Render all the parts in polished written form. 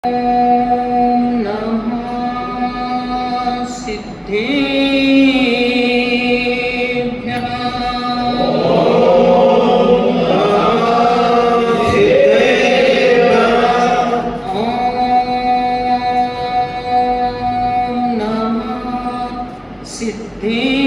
नमः सिद्धेभ्यः। ॐ नमः सिद्धेभ्यः।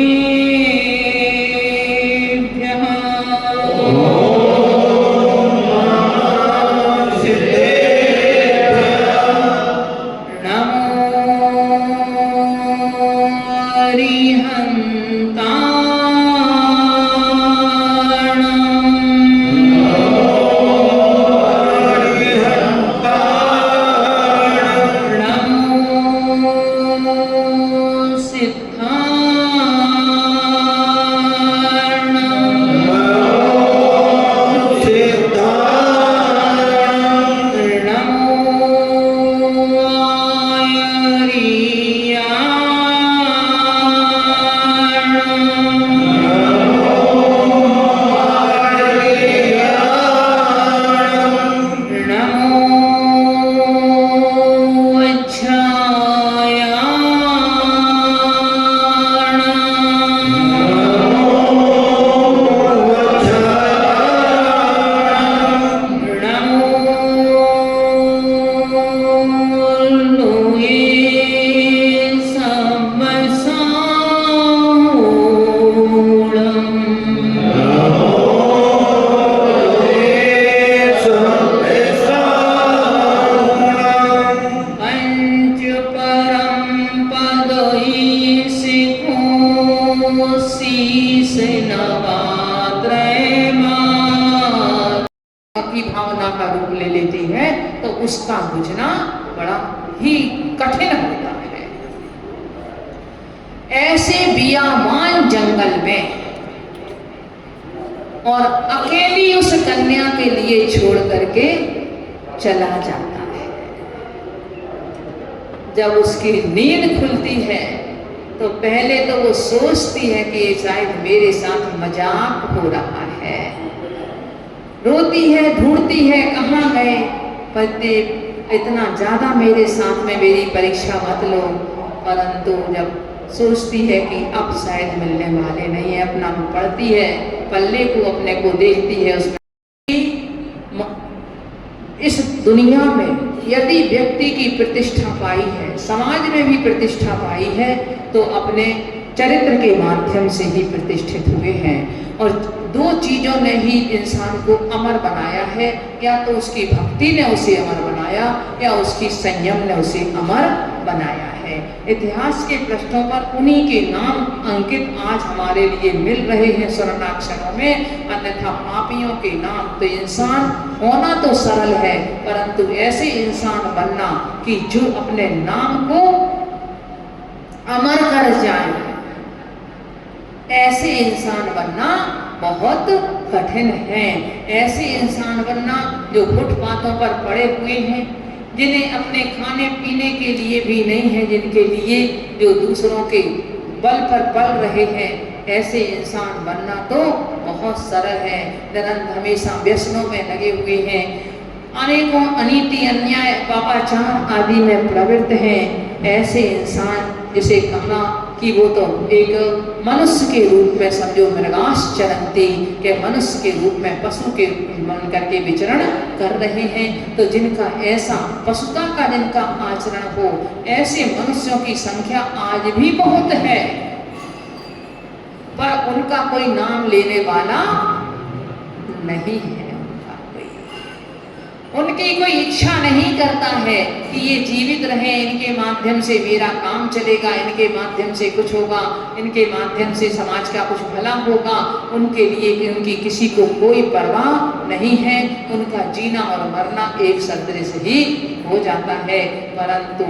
की भावना का रूप ले लेती है तो उसका बुझना बड़ा ही कठिन होता है। ऐसे बियामान जंगल में और अकेली उस कन्या के लिए छोड़ करके चला जाता है। जब उसकी नींद खुलती है तो पहले तो वो सोचती है कि शायद मेरे साथ मजाक हो रहा है, रोती है, ढूंढती है कहाँ गए पति, इतना ज़्यादा मेरे साथ में मेरी परीक्षा मत लो। परंतु जब सोचती है कि अब शायद मिलने वाले नहीं है, अपना पढ़ती है, पल्ले को अपने को देखती है, उसमें इस दुनिया में यदि व्यक्ति की प्रतिष्ठा पाई है, समाज में भी प्रतिष्ठा पाई है, तो अपने चरित्र के माध्यम से ही प्रतिष्ठित हुए हैं। और दो चीजों ने ही इंसान को अमर बनाया है, या तो उसकी भक्ति ने उसे अमर बनाया या उसकी संयम ने उसे अमर बनाया है। इतिहास के पृष्ठों पर उन्हीं के नाम अंकित आज हमारे लिए मिल रहे हैं स्वर्णाक्षरों में, अन्यथा पापियों के नाम। तो इंसान होना तो सरल है, परंतु ऐसे इंसान बनना कि जो अपने नाम को अमर कर जाए, ऐसे इंसान बनना बहुत कठिन है। ऐसे इंसान बनना जो फुटपाथों पर पड़े हुए हैं, जिन्हें अपने खाने पीने के लिए भी नहीं है, जिनके लिए जो दूसरों के बल पर पल रहे हैं, ऐसे इंसान बनना तो बहुत सरल है। निरंतर हमेशा व्यसनों में लगे हुए हैं, अनेकों अनीति अन्याय पापाचार आदि में प्रवृत्त हैं। ऐसे इंसान जिसे कहा कि वो तो एक मनुष्य के रूप में समझो मृगास चरंती के मनुष्य के रूप में पशु के बन करके विचरण कर रहे हैं। तो जिनका ऐसा पशुता का जिनका आचरण हो, ऐसे मनुष्यों की संख्या आज भी बहुत है, पर उनका कोई नाम लेने वाला नहीं है। उनकी कोई इच्छा नहीं करता है कि ये जीवित रहे, इनके माध्यम से मेरा काम चलेगा, इनके माध्यम से कुछ होगा, इनके माध्यम से समाज का कुछ भला होगा। उनके लिए कि उनकी किसी को कोई परवाह नहीं है, उनका जीना और मरना एक सदृश ही हो जाता है। परंतु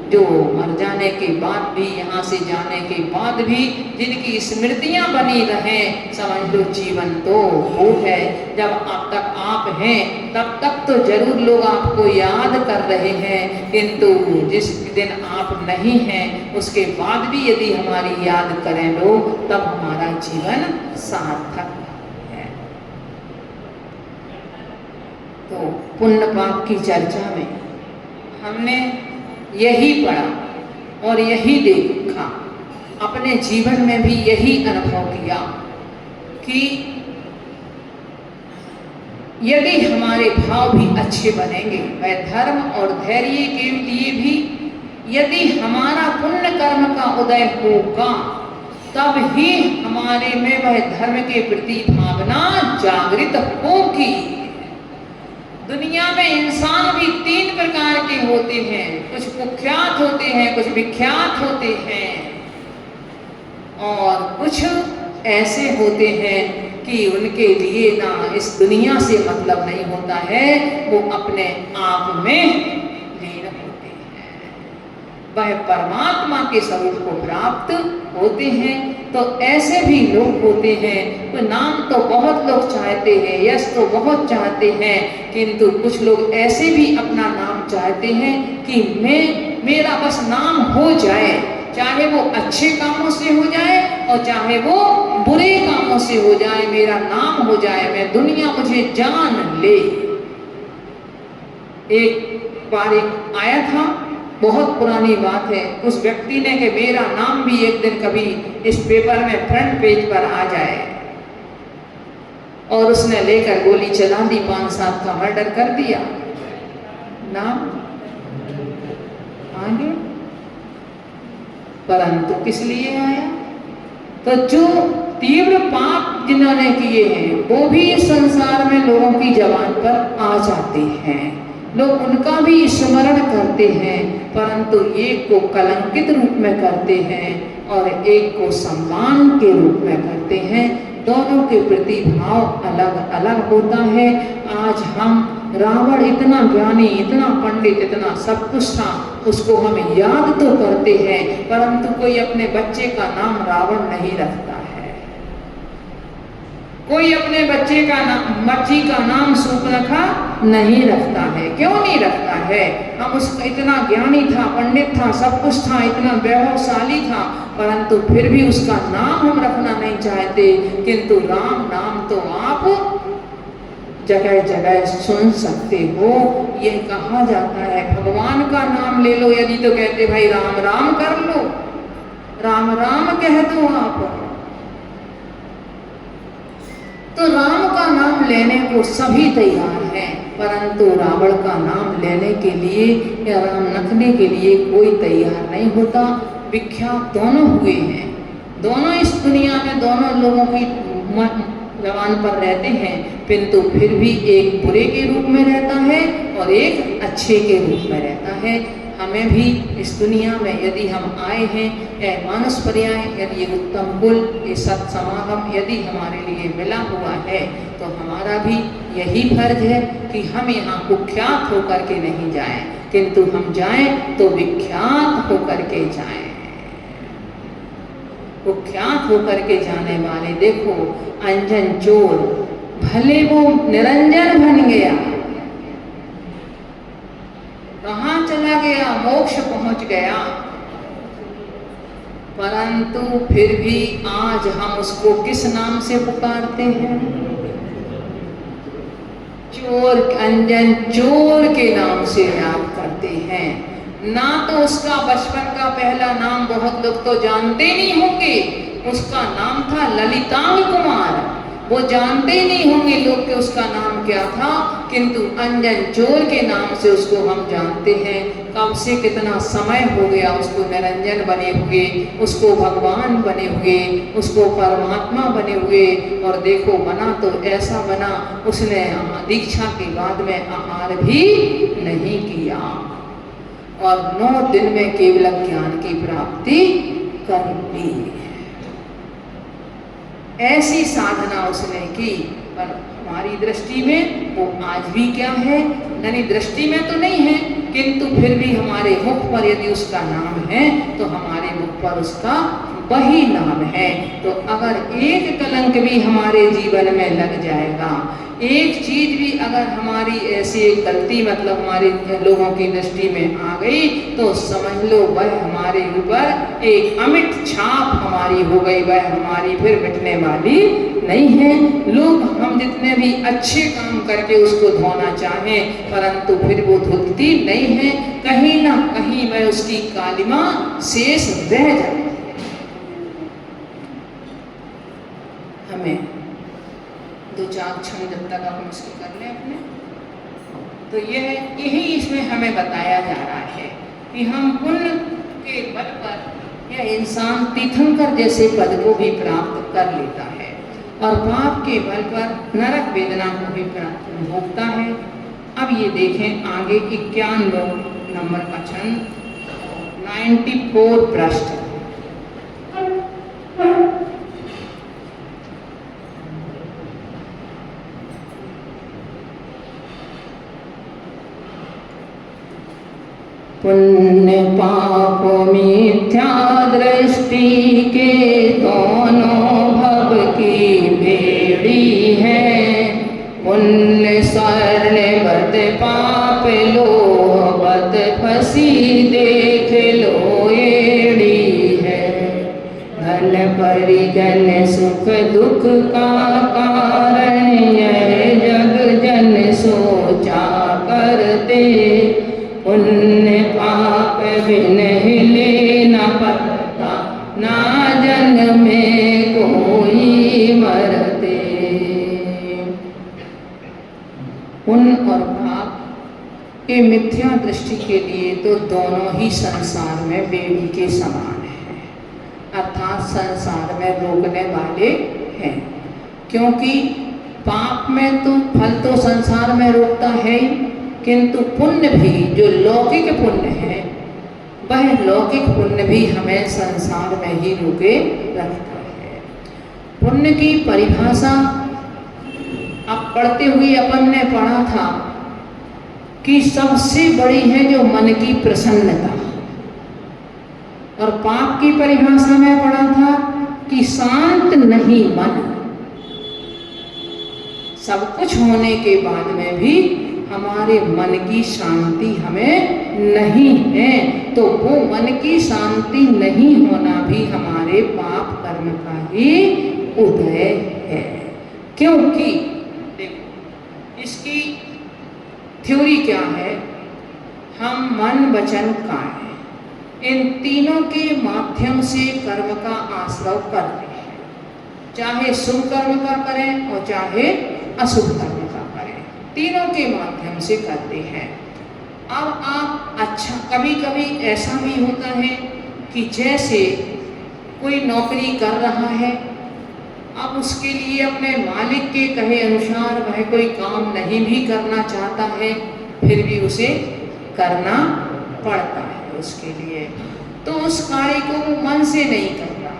जो मर जाने के बाद भी, यहाँ से जाने के बाद भी जिनकी स्मृतियां बनी रहें, समझ लो जीवन तो वो है। जब आप तक आप हैं तब तक तो जरूर लोग आपको याद कर रहे हैं, किंतु जिस दिन आप नहीं हैं उसके बाद भी यदि हमारी याद करें लोग, तब हमारा जीवन सार्थक है। तो पुण्य पाप की चर्चा में हमने यही पढ़ा और यही देखा, अपने जीवन में भी यही अनुभव किया कि यदि हमारे भाव भी अच्छे बनेंगे, वह धर्म और धैर्य के लिए भी यदि हमारा पुण्य कर्म का उदय होगा, तब ही हमारे में वह धर्म के प्रति भावना जागृत होगी। दुनिया में इंसान भी 3 प्रकार के होते हैं, कुछ कुख्यात होते हैं, कुछ विख्यात होते हैं और कुछ ऐसे होते हैं कि उनके लिए ना इस दुनिया से मतलब नहीं होता है, वो अपने आप में लीन होते हैं, वह परमात्मा के स्वरूप को प्राप्त होते हैं। तो ऐसे भी लोग होते हैं, तो नाम तो बहुत लोग चाहते हैं, यश तो बहुत चाहते हैं, किंतु कुछ लोग ऐसे भी अपना नाम चाहते हैं कि मेरा बस नाम हो जाए, चाहे वो अच्छे कामों से हो जाए और चाहे वो बुरे कामों से हो जाए, मेरा नाम हो जाए, मैं दुनिया मुझे जान ले। एक बार एक आया था, बहुत पुरानी बात है, उस व्यक्ति ने कि मेरा नाम भी एक दिन कभी इस पेपर में फ्रंट पेज पर आ जाए, और उसने लेकर गोली चला दी, 5 साल का मर्डर कर दिया। नाम आगे, परंतु किस लिए आया? तो जो तीव्र पाप जिन्होंने किए हैं वो भी इस संसार में लोगों की जबान पर आ जाते हैं, लोग उनका भी स्मरण करते हैं, परंतु एक को कलंकित रूप में करते हैं और एक को सम्मान के रूप में करते हैं। दोनों के प्रति भाव अलग अलग होता है। आज हम रावण इतना ज्ञानी, इतना पंडित, इतना सब कुछ था, उसको हम याद तो करते हैं, परंतु कोई अपने बच्चे का नाम रावण नहीं रखता है, कोई अपने बच्चे का नाम, मच्छी का नाम सूर्पनखा नहीं रखता है। क्यों नहीं रखता है? हम उसका इतना ज्ञानी था, पंडित था, सब कुछ था, इतना वैभवशाली था, परंतु फिर भी उसका नाम हम रखना नहीं चाहते। किंतु राम नाम तो आप जगह जगह सुन सकते हो। यह कहा जाता है भगवान का नाम ले लो, यदि तो कहते भाई राम राम कर लो, राम राम कह दो आप। तो राम का नाम लेने को सभी तैयार हैं, परंतु रावण का नाम लेने के लिए या राम रखने के लिए कोई तैयार नहीं होता। विख्यात दोनों हुए हैं, दोनों इस दुनिया में दोनों लोगों की जबान पर रहते हैं, किंतु फिर भी एक बुरे के रूप में रहता है और एक अच्छे के रूप में रहता है। हमें भी इस दुनिया में यदि हम आए हैं, मानस पर्याय, यदि ये उत्तम कुल, ये सत्समागम यदि हमारे लिए मिला हुआ है, तो हमारा भी यही फर्ज है कि हम यहाँ कुख्यात होकर के नहीं जाएं, किंतु हम जाएं तो विख्यात होकर के जाएं। कुख्यात होकर के जाने वाले, देखो अंजन चोर, भले वो निरंजन बन गया, कहाँ चला गया, मोक्ष पहुंच गया, परंतु फिर भी आज हम उसको किस नाम से पुकारते हैं? चोर, अंजन चोर के नाम से याद करते हैं। ना तो उसका बचपन का पहला नाम बहुत लोग तो जानते नहीं होंगे, उसका नाम था ललितांग कुमार, वो जानते ही नहीं होंगे लोग कि उसका नाम क्या था, किंतु अंजन चोर के नाम से उसको हम जानते हैं। कब से कितना समय हो गया उसको निरंजन बने हुए, उसको भगवान बने हुए, उसको परमात्मा बने हुए, और देखो बना तो ऐसा बना, उसने दीक्षा के बाद में आहार भी नहीं किया और 9 दिन में केवल ज्ञान की प्राप्ति कर ली। ऐसी साधना उसने की, पर हमारी दृष्टि में वो आज भी क्या है, यानी दृष्टि में तो नहीं है, किंतु फिर भी हमारे मुख पर यदि उसका नाम है तो हमारे मुख पर उसका वही लाभ है। तो अगर एक कलंक भी हमारे जीवन में लग जाएगा, एक चीज भी अगर हमारी ऐसी एक गलती मतलब हमारे लोगों की दृष्टि में आ गई, तो समझ लो वह हमारे ऊपर एक अमिट छाप हमारी हो गई, वह हमारी फिर मिटने वाली नहीं है। लोग हम जितने भी अच्छे काम करके उसको धोना चाहें, परंतु फिर वो धुलती नहीं है, कहीं ना कहीं वह उसकी कालिमा शेष रह जाती है। हमें दो चार क्षण जब तक हम इसको कर लें अपने, तो यही इसमें हमें बताया जा रहा है कि हम पुण्य के बल पर यह इंसान तीर्थंकर जैसे पद को भी प्राप्त कर लेता है और पाप के बल पर नरक वेदना को भी प्राप्त भोगता है। अब ये देखें आगे 91 नंबर का छंद 94 पृष्ठ। पुण्य पाप मिथ्या दृष्टि के दोनों भव की बेड़ी है। पुण्य स्वर्णवत पाप लोहवत फंसी देख लो एड़ी है। धन परिजन सुख दुख का कारण यह जग जन सोचा करते। पुण्य पाप बिन हिले न पत्ता, ना जन में कोई मरते। पुण्य और पाप के मिथ्या दृष्टि के लिए तो दोनों ही संसार में बेड़ी के समान है, अर्थात संसार में रोकने वाले हैं। क्योंकि पाप में तो फल तो संसार में रोकता है ही, किंतु पुण्य भी जो लौकिक पुण्य है, वह लौकिक पुण्य भी हमें संसार में ही रोके रखता है। पुण्य की परिभाषा अब पढ़ते हुए अपन ने पढ़ा था कि सबसे बड़ी है जो मन की प्रसन्नता, और पाप की परिभाषा में पढ़ा था कि शांत नहीं मन। सब कुछ होने के बाद में भी हमारे मन की शांति हमें नहीं है, तो वो मन की शांति नहीं होना भी हमारे पाप कर्म का ही उदय है। क्योंकि देखो इसकी थ्योरी क्या है, हम मन वचन काय इन तीनों के माध्यम से कर्म का आश्रव करते हैं, चाहे शुभ कर्म का करें और चाहे अशुभ कर्म का करें, तीनों के माध्यम से करते हैं। अब आप अच्छा कभी कभी ऐसा भी होता है कि जैसे कोई नौकरी कर रहा है, अब उसके लिए अपने मालिक के कहे अनुसार वह कोई काम नहीं भी करना चाहता है, फिर भी उसे करना पड़ता है उसके लिए। तो उस कार्य को वो मन से नहीं करता,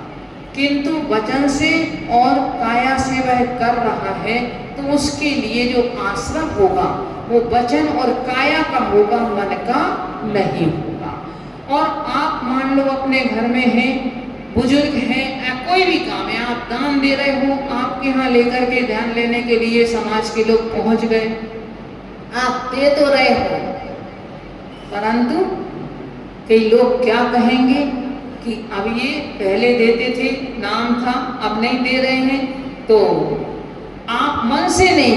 किंतु वचन से और काया से वह कर रहा है, तो उसके लिए जो आश्रम होगा वो वचन और काया का होगा, मन का नहीं होगा। और आप मान लो अपने घर में हैं, बुजुर्ग हैं, कोई भी काम है, आप दान दे रहे हो, आपके यहाँ लेकर के ध्यान लेने के लिए समाज के लोग पहुंच गए, आप दे तो रहे हो, परंतु कई लोग क्या कहेंगे कि अब ये पहले देते थे, नाम था, अब नहीं दे रहे हैं। तो आप मन से नहीं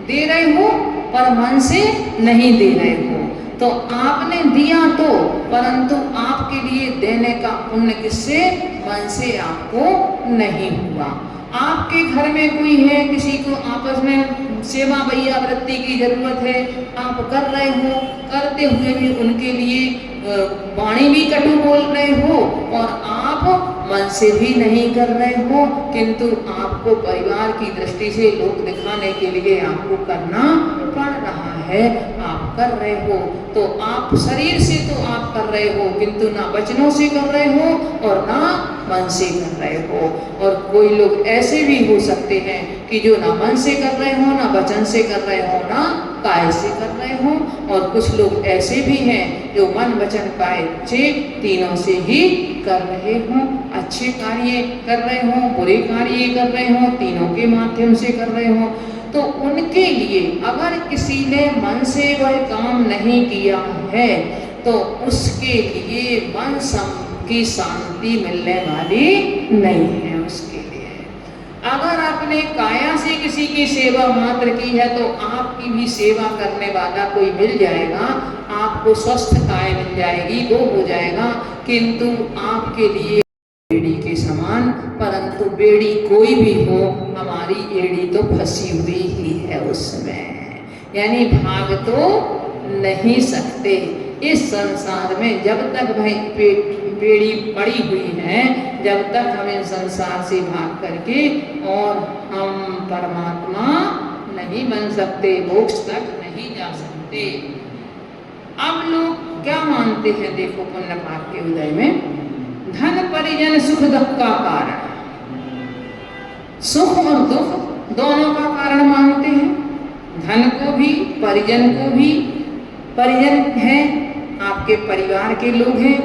दे रहे हो पर मन से नहीं दे रहे हो, तो आपने दिया तो, परंतु आपके लिए देने का पुण्य किससे, मन से आपको नहीं हुआ। आपके घर में कोई है, किसी को आपस में सेवा भैया वृत्ति की जरूरत है, आप कर रहे हो, करते हुए भी उनके लिए वाणी भी कटु बोल रहे हो और आप मन से भी नहीं कर रहे हो, किंतु आपको परिवार की दृष्टि से लोग दिखाने के लिए आपको करना पड़ रहा है, आप कर रहे हो। तो आप शरीर से तो आप कर रहे हो, किंतु ना वचनों से कर रहे हो और ना मन से कर रहे हो। और कोई लोग ऐसे भी हो सकते हैं कि जो ना मन से कर रहे हो, ना वचन से कर रहे हो, ना काय से कर रहे हो। और कुछ लोग ऐसे भी हैं जो मन वचन काय से तीनों से ही कर रहे हो, अच्छे कार्य कर रहे हो, बुरे कार्य कर रहे हो, तीनों के माध्यम से कर रहे हो। तो उनके लिए अगर किसी ने मन से वह काम नहीं किया है तो उसके लिए मन की शांति मिलने वाली नहीं है। उसके लिए अगर आपने काया से किसी की सेवा मात्र की है तो आपकी भी सेवा करने वाला कोई मिल जाएगा, आपको स्वस्थ काय मिल जाएगी, वो हो जाएगा। किंतु आपके लिए बेड़ी के समान, परंतु बेड़ी कोई भी हो, हमारी एड़ी तो फंसी हुई ही है उसमें, यानी भाग तो नहीं सकते। इस संसार में जब तक भाई बेड़ी पड़ी हुई है, जब तक हम इस संसार से भाग करके और हम परमात्मा नहीं बन सकते, मोक्ष तक नहीं जा सकते। अब लोग क्या मानते हैं, देखो पुण्य पाप के उदय में धन परिजन सुख दुख का कारण, सुख और दुख दोनों का कारण मानते हैं। धन को भी, परिजन को भी। परिजन है आपके परिवार के लोग हैं,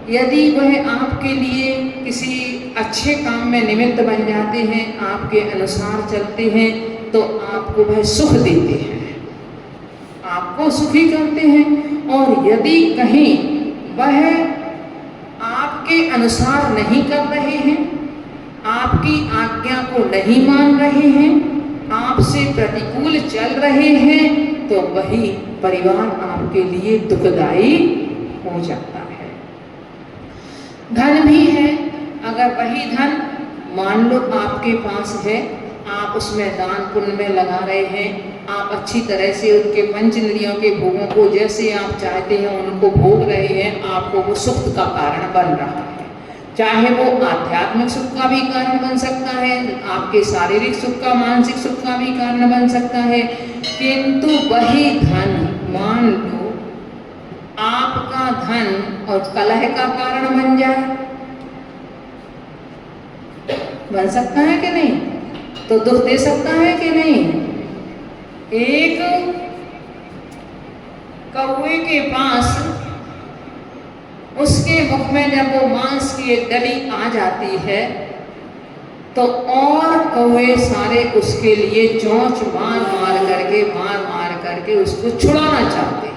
यदि वह आपके लिए किसी अच्छे काम में निमित्त बन जाते हैं, आपके अनुसार चलते हैं, तो आपको वह सुख देते हैं, आपको सुखी करते हैं। और यदि कहीं वह आपके अनुसार नहीं कर रहे हैं, आपकी आज्ञा को नहीं मान रहे हैं, आपसे प्रतिकूल चल रहे हैं, तो वही परिवार आपके लिए दुखदाई हो जाता है। धन भी है, अगर वही धन मान लो आपके पास है, आप उसमें दान पुण्य में लगा रहे हैं, आप अच्छी तरह से उनके पंच इंद्रियों के भोगों को जैसे आप चाहते हैं उनको भोग रहे हैं, आपको वो सुख का कारण बन रहा है। चाहे वो आध्यात्मिक सुख का भी कारण बन सकता है, आपके शारीरिक सुख का, मानसिक सुख का भी कारण बन सकता है। किंतु वही धन मान लो आपका धन और कलह का कारण बन जाए, बन सकता है कि नहीं? तो दुख दे सकता है कि नहीं? एक कौवे के पास उसके मुख में जब वो मांस की एक डली आ जाती है तो और कौवे सारे उसके लिए चोंच मार मार करके उसको छुड़ाना चाहते हैं।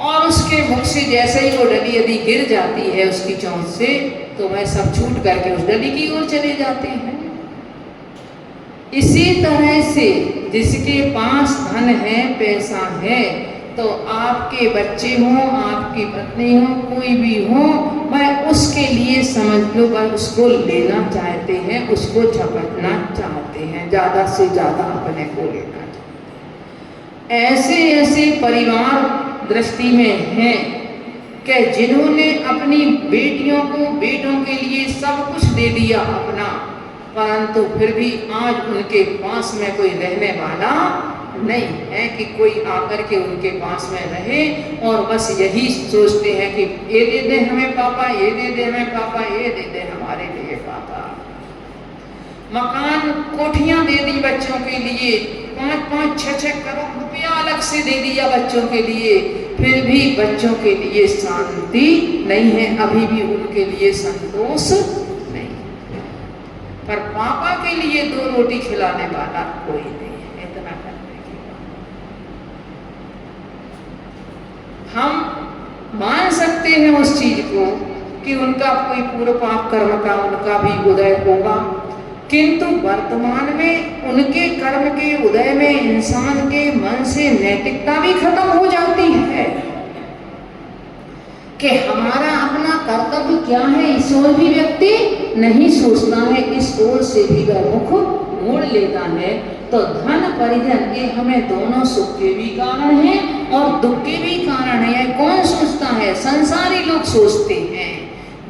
और उसके मुख से जैसे ही वो डली यदि गिर जाती है उसकी चोंच से, तो वह सब छूट करके उस डली की ओर चले जाते हैं। इसी तरह से जिसके पास धन है, पैसा है, तो आपके बच्चे हों, आपकी पत्नी हो, कोई भी हो, वह उसके लिए समझ लो वह उसको लेना चाहते हैं, उसको झपटना चाहते हैं, ज़्यादा से ज़्यादा अपने को लेना चाहते हैं। ऐसे ऐसे परिवार दृष्टि में हैं कि जिन्होंने अपनी बेटियों को, बेटों के लिए सब कुछ दे दिया अपना, परंतु फिर भी आज उनके पास में कोई रहने वाला नहीं है कि कोई आकर के उनके पास में रहे, और बस यही सोचते हैं कि ये दे दे हमें पापा, ये दे दे हमें पापा, ये दे दे हमारे लिए पापा। मकान, कोठियां दे दी बच्चों के लिए, 5-5, 6-6 करोड़ रुपया अलग से दे दिया बच्चों के लिए, फिर भी बच्चों के लिए शांति नहीं है, अभी भी उनके लिए संतोष नहीं। पर पापा के लिए 2 रोटी खिलाने वाला कोई नहीं है। इतना करने के बाद हम मान सकते हैं उस चीज को कि उनका कोई पूर्व पाप कर्म का उनका भी उदय होगा, किंतु वर्तमान में उनके कर्म के उदय में इंसान के मन से नैतिकता भी खत्म हो जाती है कि हमारा अपना कर्तव्य क्या है, इस ओर भी व्यक्ति नहीं सोचता है, इस ओर से भी वह मुख मोड़ लेता है। तो धन परिजन ये हमें दोनों सुख के भी कारण हैं और दुख के भी कारण है। कौन सोचता है? संसारी लोग सोचते हैं,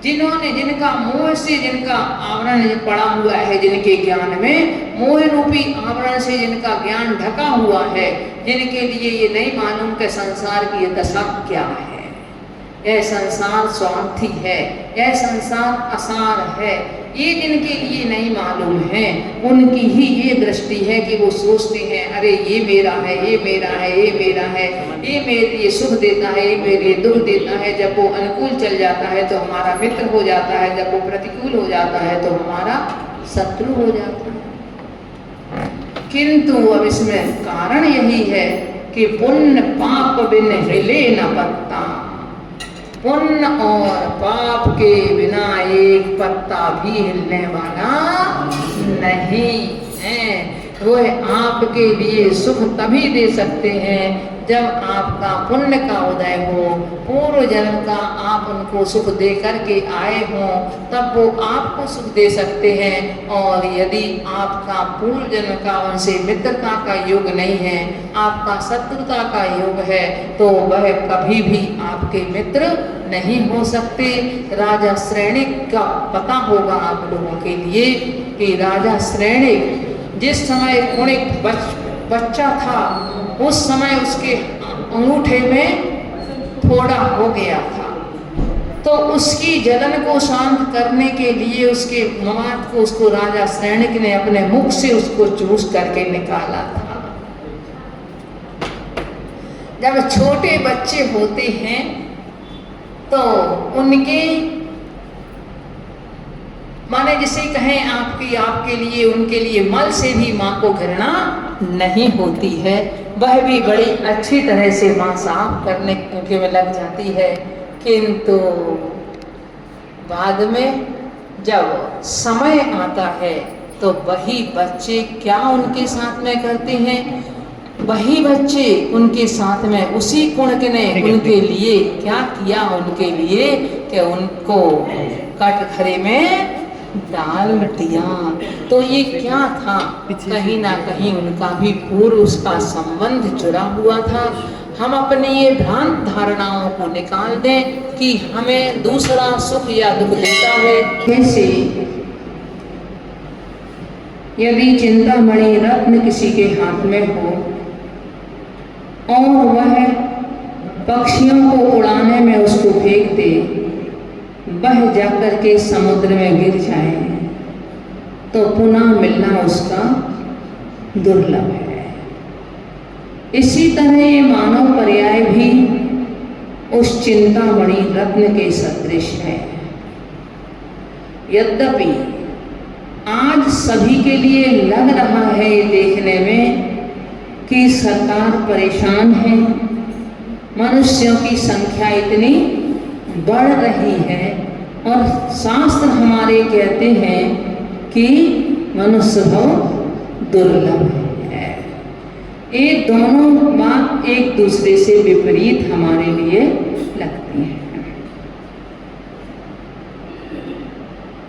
जिन्होंने, जिनका मोह से, जिनका आवरण पड़ा हुआ है, जिनके ज्ञान में मोह रूपी आवरण से जिनका ज्ञान ढका हुआ है, जिनके लिए ये नहीं मालूम कि संसार की ये दशा क्या है, यह संसार स्वार्थी है, यह संसार असार है, ये जिनके लिए नहीं मालूम है उनकी ही ये दृष्टि है कि वो सोचते हैं अरे ये मेरा है, ये मेरा है, ये मेरा है, ये मेरे लिए सुख देता है, ये मेरे लिए दुख देता है। जब वो अनुकूल चल जाता है तो हमारा मित्र हो जाता है, जब वो प्रतिकूल हो जाता है तो हमारा शत्रु हो जाता है। किंतु अब इसमें कारण यही है कि पुण्य पाप बिन हिले न पत्ता, पुण्य और पाप के बिना एक पत्ता भी हिलने वाला नहीं है। वह आपके लिए सुख तभी दे सकते हैं जब आपका पुण्य का उदय हो, पूर्व जन्म का आप उनको सुख दे करके आए हों, तब वो आपको सुख दे सकते हैं। और यदि आपका पूर्व जन्म का उनसे मित्रता का योग नहीं है, आपका शत्रुता का योग है, तो वह कभी भी आपके मित्र नहीं हो सकते। राजा श्रेणिक का पता होगा आप लोगों के लिए कि राजा श्रेणिक जिस समय कुणिक बच्चा था उस समय उसके अंगूठे में फोड़ा हो गया था, तो उसकी जलन को शांत करने के लिए उसके मवाद को उसको राजा श्रेणिक ने अपने मुख से उसको चूस करके निकाला था। जब छोटे बच्चे होते हैं तो उनके माने जिसे कहें आपके लिए उनके लिए मल से भी माँ को घृणा नहीं होती है, वह भी बड़ी अच्छी तरह से माँ साफ करने के में लग जाती है। किंतु बाद में जब समय आता है तो वही बच्चे क्या उनके साथ में करते हैं, वही बच्चे उनके साथ में उसी कुणक ने उनके लिए क्या किया, उनके लिए कि उनको कटघरे में डाल दिया। तो ये क्या था, कहीं ना कहीं उनका भी पूर्व उसका संबंध जुड़ा हुआ था। हम अपनी ये भ्रांत धारणाओं को निकाल दें कि हमें दूसरा सुख या दुख देता है। कैसे यदि चिंतामणि रत्न किसी के हाथ में हो और वह पक्षियों को उड़ाने में उसको फेंक दे, बह जाकर के समुद्र में गिर जाए, तो पुनः मिलना उसका दुर्लभ है। इसी तरह ये मानव पर्याय भी उस चिंतामणि रत्न के सदृश है। यद्यपि आज सभी के लिए लग रहा है ये देखने में कि सरकार परेशान है, मनुष्यों की संख्या इतनी बढ़ रही है, और शास्त्र हमारे कहते हैं कि मनुष्य बहुत दुर्लभ है। ये दोनों बात एक दूसरे से विपरीत हमारे लिए लगती हैं।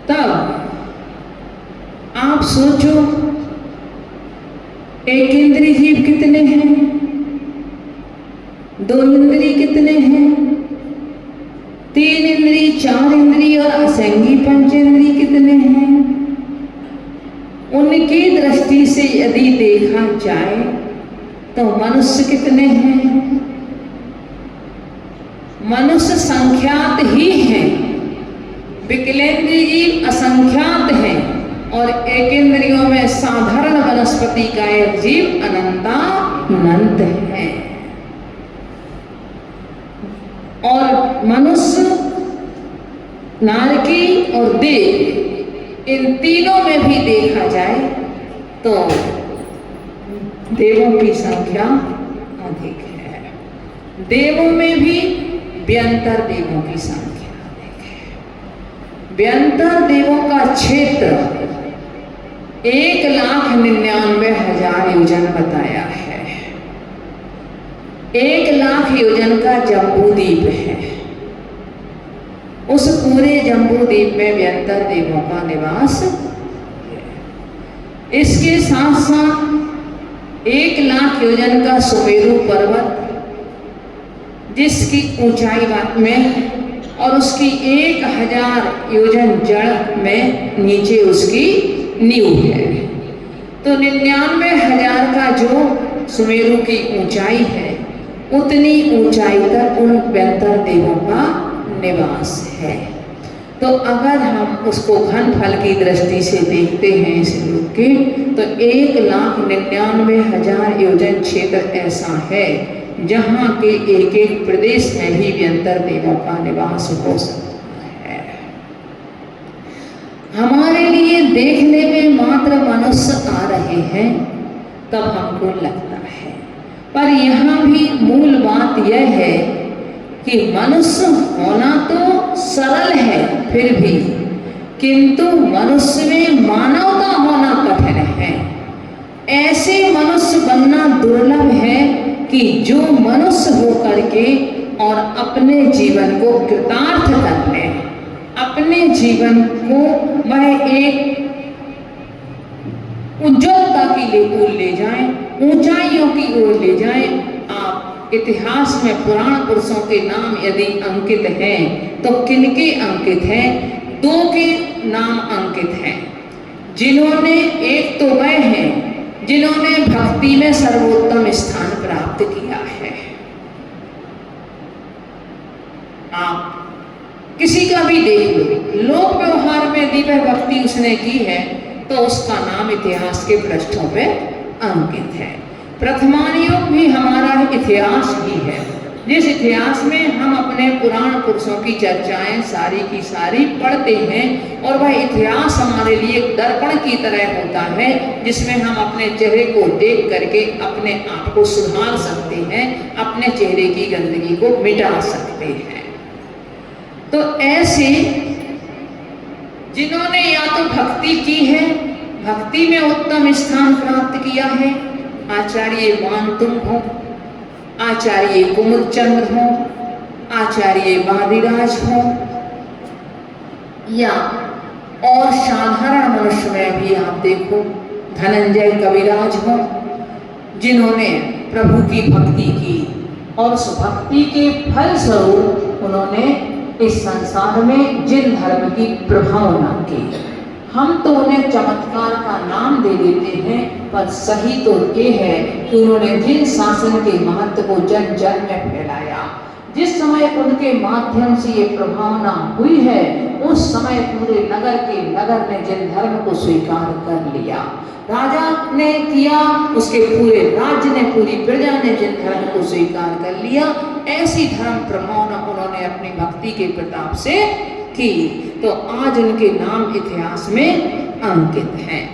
तब आप सोचो एक इंद्रिय जीव कितने हैं, दो इंद्रिय कितने हैं, तीन इंद्रिय, चार इंद्रिय और असंगी पंचेंद्रिय कितने हैं। उनकी दृष्टि से यदि देखा जाए तो मनुष्य कितने हैं। मनुष्य संख्यात ही हैं, विकलेंद्रिय जीव असंख्यात हैं, और एक इंद्रियों में साधारण वनस्पति का एक जीव अनंत है। और मनुष्य, नारकी और देव, इन तीनों में भी देखा जाए तो देवों की संख्या अधिक है। देवों में भी व्यंतर देवों की संख्या अधिक है। व्यंतर देवों का क्षेत्र 1,99,000 योजन बताया है। 1,00,000 योजन का जम्बूद्वीप है। उस पूरे जम्बूद्वीप में व्यंतर देवों का निवास है। इसके साथ साथ 1,00,000 योजन का सुमेरु पर्वत, जिसकी ऊंचाई में और उसकी 1,000 योजन जड़ में नीचे उसकी नींव है। तो 99,000 का जो सुमेरु की ऊंचाई है, उतनी ऊंचाई तक उन व्यंतर देवों का निवास है। तो अगर हम उसको घन फल की दृष्टि से देखते हैं इस लोक के, तो 1,99,000 योजन क्षेत्र ऐसा है जहाँ के एक एक प्रदेश में ही व्यंतर देवों का निवास हो सकता है। हमारे लिए देखने में मात्र मनुष्य आ रहे हैं तब हमको लगता है, पर यहाँ भी मूल बात यह है कि मनुष्य होना तो सरल है फिर भी, किंतु मनुष्य में मानवता होना कठिन है। ऐसे मनुष्य बनना दुर्लभ है कि जो मनुष्य होकर के और अपने जीवन को कृतार्थ कर ले, अपने जीवन को वह एक उज्ज्वलता की ओर ले जाए, ऊंचाइयों की ओर ले जाए। आप इतिहास में पुराण पुरुषों के नाम यदि अंकित हैं तो किनके अंकित हैं? 2 के नाम अंकित हैं, जिन्होंने, एक तो वह हैं जिन्होंने भक्ति में सर्वोत्तम स्थान प्राप्त किया है। आप किसी का भी देख लो, लोक व्यवहार में यदि वह भक्ति उसने की है तो उसका नाम इतिहास के पृष्ठों पे अंकित है। प्रथमान युग भी हमारा इतिहास ही है, जिस इतिहास में हम अपने पुराण पुरुषों की चर्चाएं सारी की सारी पढ़ते हैं, और वह इतिहास हमारे लिए एक दर्पण की तरह होता है जिसमें हम अपने चेहरे को देख करके अपने आप को सुधार सकते हैं, अपने चेहरे की गंदगी को मिटा सकते हैं। तो ऐसे जिन्होंने या तो भक्ति की है, भक्ति में उत्तम स्थान प्राप्त किया है, आचार्य वानतुंग हो, आचार्य कुमुदचंद्र हो, आचार्य वादिराज हो, या और साधारण मनुष्य में भी आप देखो धनंजय कविराज हो, जिन्होंने प्रभु की भक्ति की और उस भक्ति के फल स्वरूप उन्होंने इस संसार में जिन धर्म की प्रभावना की। हम तो उन्हें चमत्कार का नाम दे देते हैं, पर सही तो ये है कि उन्होंने जिन शासन के महत्व को जन जन में फैलाया, जिस समय उनके माध्यम से ये प्रभावना हुई है, उस समय पूरे नगर के नगर ने जिन धर्म को स्वीकार कर लिया, राजा ने किया, उसके पूरे राज्य ने, पूरी प्रजा ने जिन धर्म को स्वीकार कर लिया, ऐसी धर्म प्रभावना उन्होंने अपनी भक्ति के प्रताप से की, तो आज उनके नाम इतिहास में अंकित हैं।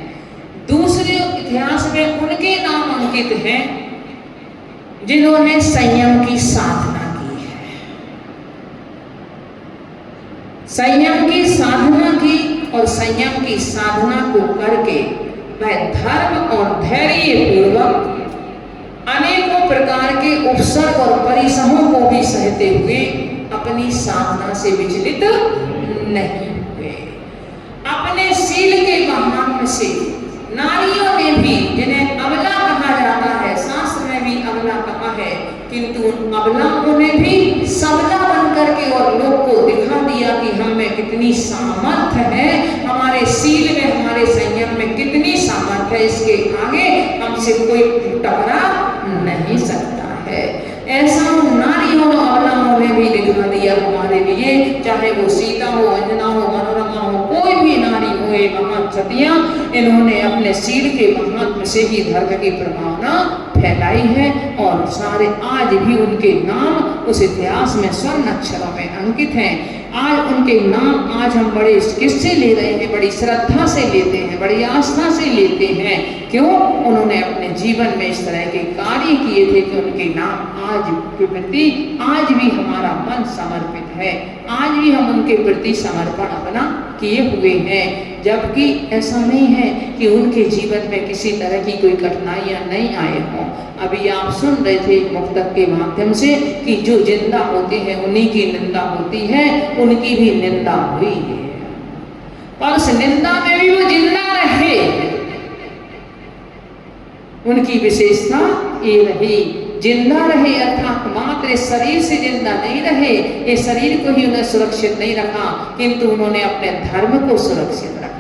दूसरे इतिहास में उनके नाम अंकित हैं जिन्होंने संयम की साधना की है, संयम की साधना की, और संयम की साधना को करके वह धर्म और धैर्य पूर्वक अनेकों प्रकार के उपसर्ग और परिश्रमों को भी सहते हुए अपनी साधना से विचलित नहीं हुए। अपने शील के महात्म्य से नारियों ने भी, जिन्हें अबला कहा जाता है, शास्त्र में भी अबला कहा है, किंतु उन अबलाओं ने भी सबला बन करके और लोग को दिखा दिया कि हम में कितनी सामर्थ्य है, हमारे शील में, हमारे संयम में कितनी सामर्थ्य है, इसके आगे हमसे कोई टकरा नहीं सकता है। ऐसा नारियों और अबलाओं ने भी दिखा दिया हमारे लिए, चाहे वो सीता हो, अंजना हो, मनोरमा हो, कोई भी नारी हो, ये महान सतियां, इन्होंने अपने शील के महात्म्य से ही धर्म की प्रभावना फैलाई है, और सारे आज भी उनके नाम उस इतिहास में स्वर्ण अक्षरों में अंकित हैं। आज उनके नाम आज हम बड़े किससे ले रहे हैं? बड़ी श्रद्धा से लेते हैं, बड़ी आस्था से लेते हैं। क्यों? उन्होंने अपने जीवन में इस तरह के कार्य किए थे कि उनके नाम आज के प्रति आज भी हमारा मन समर्पित है, आज भी हम उनके प्रति समर्पण अपना किए हुए हैं। जबकि ऐसा नहीं है कि उनके जीवन में किसी तरह की कोई कठिनाइयां नहीं आए हों। अभी आप सुन रहे थे मुक्तक के माध्यम से कि जो जिंदा होते हैं उन्हीं की निंदा होती है, उनकी भी निंदा हुई है, पर उस निंदा में भी वो जिंदा रहे। उनकी विशेषता ये रही, जिंदा रहे, अर्थात मात्र शरीर से जिंदा नहीं रहे, ये शरीर को ही उन्हें सुरक्षित नहीं रखा, किंतु उन्होंने अपने धर्म को सुरक्षित रखा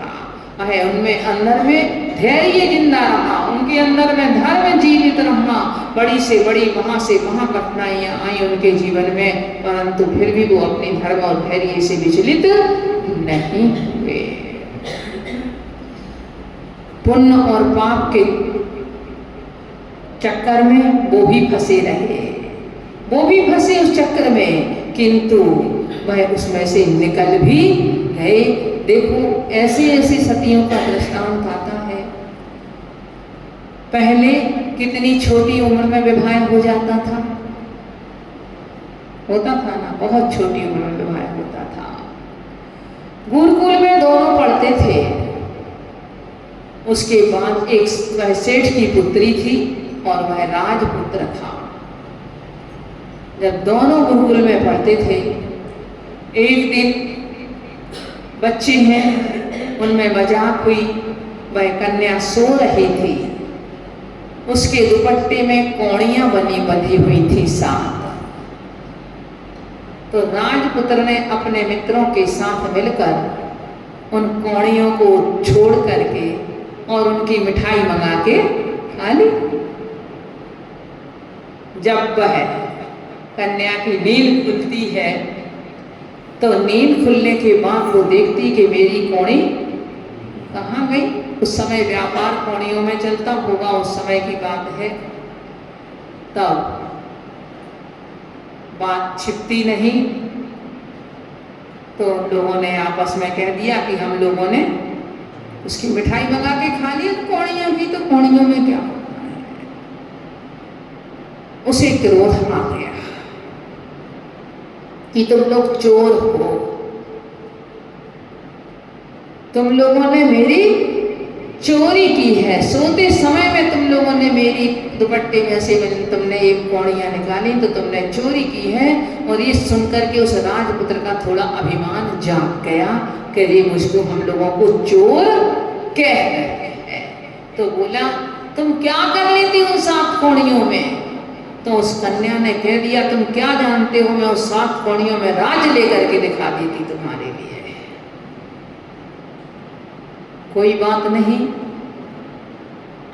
है। उनमें अंदर में धैर्य जिंदा रहा, उनके उनके अंदर में धर्म जीवित रहा, बड़ी से बड़ी वहां से वहां कठिनाइयां आई उनके जीवन में, परंतु फिर भी वो अपने धर्म और धैर्य से विचलित नहीं हुए। पुण्य और पाप के चक्कर में वो भी फंसे रहे, वो भी फंसे उस चक्कर में, किंतु वह उसमें से निकल भी गए। देखो ऐसे ऐसे सतियों का दृष्टांत आता है। पहले कितनी छोटी उम्र में विवाह हो जाता था, होता था ना, बहुत छोटी उम्र में विवाह होता था। गुरुकुल में दोनों पढ़ते थे, उसके बाद एक वह सेठ की पुत्री थी और वह राजपुत्र था। जब दोनों गुरुकुल में पढ़ते थे, एक दिन बच्चे हैं उनमें मजाक हुई, वह कन्या सो रही थी, उसके दुपट्टे में कौड़ियां बंधी हुई थी 7। तो राजपुत्र ने अपने मित्रों के साथ मिलकर उन कौड़ियों को छोड़ करके और उनकी मिठाई मंगा के खा ली। जब वह कन्या की नींद खुलती है तो नींद खुलने के बाद वो देखती कि मेरी कौड़ी कहाँ गई। उस समय व्यापार कौड़ियों में चलता होगा, उस समय की बात है। तब बात छिपती नहीं, तो लोगों ने आपस में कह दिया कि हम लोगों ने उसकी मिठाई मंगा के खा ली, कौड़ियों की, तो कौड़ियों में क्या होता है। उसे क्रोध आ गया कि तुम लोग चोर हो, तुम लोगों ने मेरी चोरी की है। सोते समय में तुम लोगों ने मेरी दुपट्टे में से तुमने एक कौड़ियां निकाली, तो तुमने चोरी की है। और ये सुनकर के उस राजपुत्र का थोड़ा अभिमान जाग गया कि ये मुझको हम लोगों को चोर कह रहे हैं। तो बोला तुम क्या कर लेती उन 7 कौड़ियों में। तो उस कन्या ने कह दिया तुम क्या जानते हो, मैं उस 7 कौड़ियों में राज लेकर के दिखा देती तुम्हारे लिए। कोई बात नहीं,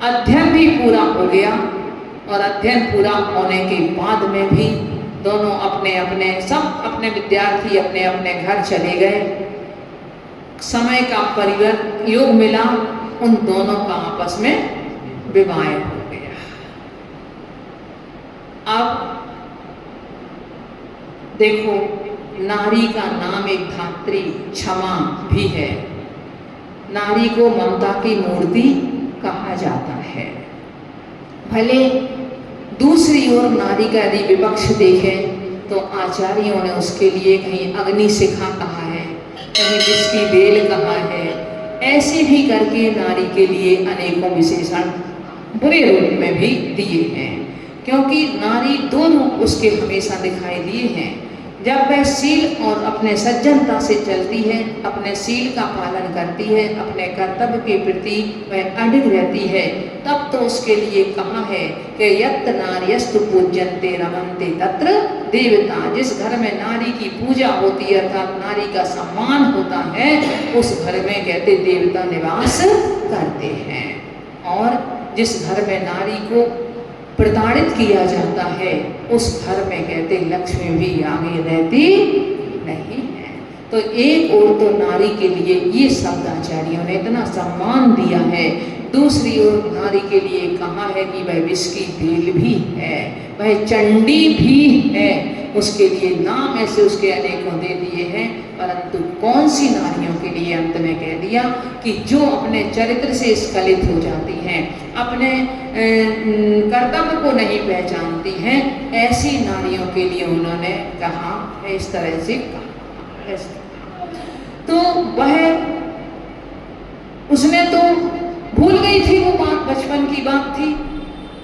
अध्ययन भी पूरा हो गया और अध्ययन पूरा होने के बाद में भी दोनों सब अपने विद्यार्थी अपने अपने घर चले गए। समय का परिवर्तन योग मिला, उन दोनों का आपस में विवाह हो गया। अब देखो, नारी का नाम एक धात्री क्षमा भी है। नारी को ममता की मूर्ति कहा जाता है। भले दूसरी ओर नारी का यदि विपक्ष देखें तो आचार्यों ने उसके लिए कहीं अग्नि शिखा कहा है, कहीं जिसकी बेल कहा है। ऐसे भी करके नारी के लिए अनेकों विशेषण बुरे रूप में भी दिए हैं, क्योंकि नारी 2 रूप उसके हमेशा दिखाई दिए हैं। जब वह शील और अपने सज्जनता से चलती है, अपने शील का पालन करती है, अपने कर्तव्य के प्रति वह अडिग रहती है, तब तो उसके लिए कहा है कि यत् नार्यस्तु पूज्यन्ते रमन्ते तत्र देवता। जिस घर में नारी की पूजा होती है अर्थात नारी का सम्मान होता है, उस घर में कहते देवता निवास करते हैं। और जिस घर में नारी को प्रताड़ित किया जाता है, उस घर में कहते लक्ष्मी भी आगे रहती नहीं है। तो एक ओर तो नारी के लिए ये शब्द आचार्यों ने इतना सम्मान दिया है, दूसरी ओर नारी के लिए कहा है कि वह विष की बेल भी है, वह चंडी भी है। उसके लिए नाम ऐसे उसके अनेकों दे दिए हैं, परंतु कौन सी नारियों के लिए अंत में कह दिया कि जो अपने चरित्र से स्खलित हो जाती हैं, अपने कर्तव्य को नहीं पहचानती हैं, ऐसी नारियों के लिए उन्होंने कहा है, इस तरह से कहा। तो वह उसने तो भूल गई थी, वो बात बचपन की बात थी,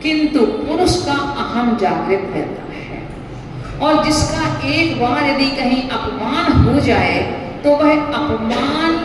किंतु पुरुष का अहम जागृत रहता है। और जिसका एक बार यदि कहीं अपमान हो जाए तो वह अपमान